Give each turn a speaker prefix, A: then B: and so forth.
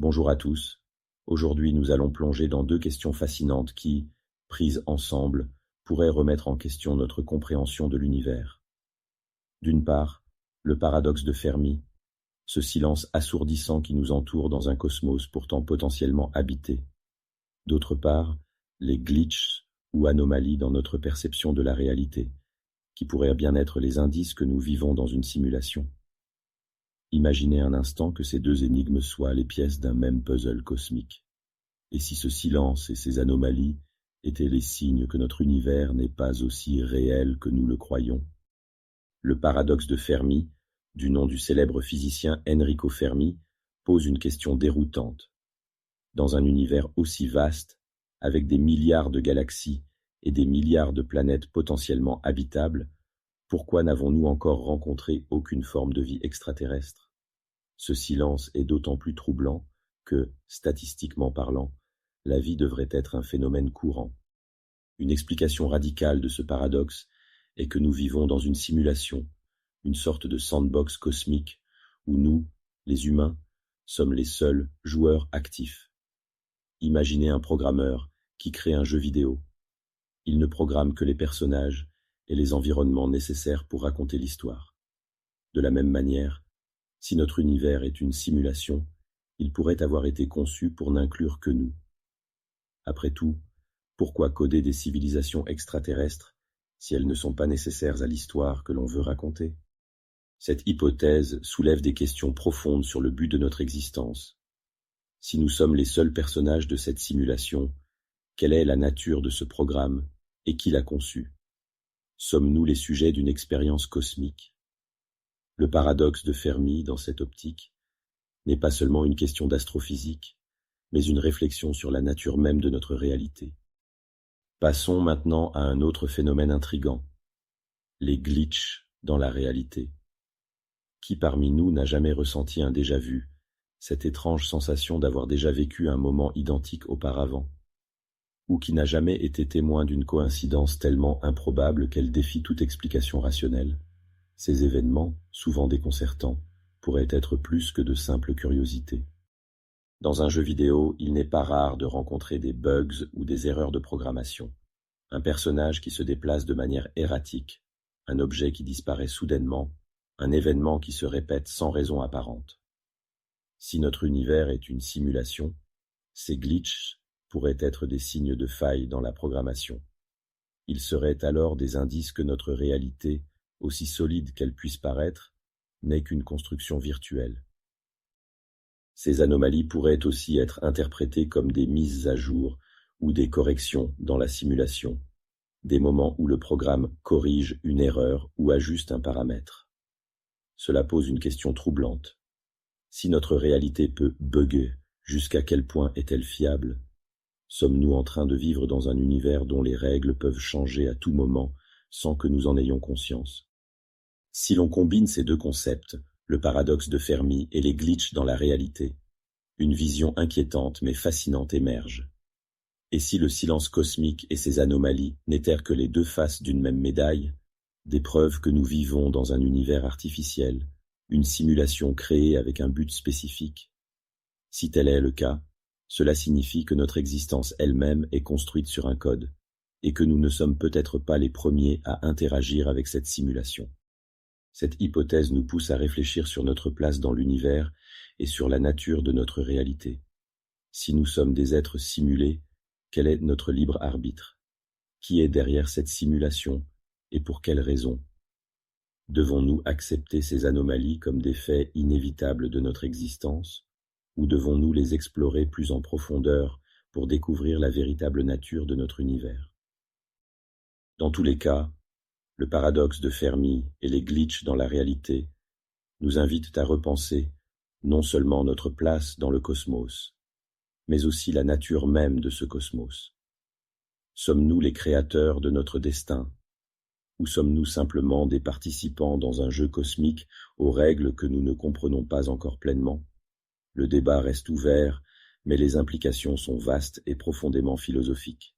A: Bonjour à tous. Aujourd'hui, nous allons plonger dans deux questions fascinantes qui, prises ensemble, pourraient remettre en question notre compréhension de l'univers. D'une part, le paradoxe de Fermi, ce silence assourdissant qui nous entoure dans un cosmos pourtant potentiellement habité. D'autre part, les glitches ou anomalies dans notre perception de la réalité, qui pourraient bien être les indices que nous vivons dans une simulation. Imaginez un instant que ces deux énigmes soient les pièces d'un même puzzle cosmique. Et si ce silence et ces anomalies étaient les signes que notre univers n'est pas aussi réel que nous le croyons? Le paradoxe de Fermi, du nom du célèbre physicien Enrico Fermi, pose une question déroutante. Dans un univers aussi vaste, avec des milliards de galaxies et des milliards de planètes potentiellement habitables, pourquoi n'avons-nous encore rencontré aucune forme de vie extraterrestre? Ce silence est d'autant plus troublant que, statistiquement parlant, la vie devrait être un phénomène courant. Une explication radicale de ce paradoxe est que nous vivons dans une simulation, une sorte de sandbox cosmique, où nous, les humains, sommes les seuls joueurs actifs. Imaginez un programmeur qui crée un jeu vidéo. Il ne programme que les personnages et les environnements nécessaires pour raconter l'histoire. De la même manière, si notre univers est une simulation, il pourrait avoir été conçu pour n'inclure que nous. Après tout, pourquoi coder des civilisations extraterrestres si elles ne sont pas nécessaires à l'histoire que l'on veut raconter? Cette hypothèse soulève des questions profondes sur le but de notre existence. Si nous sommes les seuls personnages de cette simulation, quelle est la nature de ce programme et qui l'a conçu? Sommes-nous les sujets d'une expérience cosmique? Le paradoxe de Fermi, dans cette optique, n'est pas seulement une question d'astrophysique, mais une réflexion sur la nature même de notre réalité. Passons maintenant à un autre phénomène intrigant, les glitches dans la réalité. Qui parmi nous n'a jamais ressenti un déjà-vu, cette étrange sensation d'avoir déjà vécu un moment identique auparavant? Ou qui n'a jamais été témoin d'une coïncidence tellement improbable qu'elle défie toute explication rationnelle? Ces événements, souvent déconcertants, pourraient être plus que de simples curiosités. Dans un jeu vidéo, il n'est pas rare de rencontrer des bugs ou des erreurs de programmation. Un personnage qui se déplace de manière erratique, un objet qui disparaît soudainement, un événement qui se répète sans raison apparente. Si notre univers est une simulation, ces glitches pourraient être des signes de faille dans la programmation. Ils seraient alors des indices que notre réalité, aussi solide qu'elle puisse paraître, n'est qu'une construction virtuelle. Ces anomalies pourraient aussi être interprétées comme des mises à jour ou des corrections dans la simulation, des moments où le programme corrige une erreur ou ajuste un paramètre. Cela pose une question troublante. Si notre réalité peut bugger, jusqu'à quel point est-elle fiable? Sommes-nous en train de vivre dans un univers dont les règles peuvent changer à tout moment sans que nous en ayons conscience? Si l'on combine ces deux concepts, le paradoxe de Fermi et les glitches dans la réalité, une vision inquiétante mais fascinante émerge. Et si le silence cosmique et ses anomalies n'étaient que les deux faces d'une même médaille, des preuves que nous vivons dans un univers artificiel, une simulation créée avec un but spécifique? Si tel est le cas, cela signifie que notre existence elle-même est construite sur un code, et que nous ne sommes peut-être pas les premiers à interagir avec cette simulation. Cette hypothèse nous pousse à réfléchir sur notre place dans l'univers et sur la nature de notre réalité. Si nous sommes des êtres simulés, quel est notre libre arbitre? Qui est derrière cette simulation et pour quelles raisons? Devons-nous accepter ces anomalies comme des faits inévitables de notre existence, ou devons-nous les explorer plus en profondeur pour découvrir la véritable nature de notre univers? Dans tous les cas, le paradoxe de Fermi et les glitches dans la réalité nous invitent à repenser non seulement notre place dans le cosmos, mais aussi la nature même de ce cosmos. Sommes-nous les créateurs de notre destin, ou sommes-nous simplement des participants dans un jeu cosmique aux règles que nous ne comprenons pas encore pleinement? Le débat reste ouvert, mais les implications sont vastes et profondément philosophiques.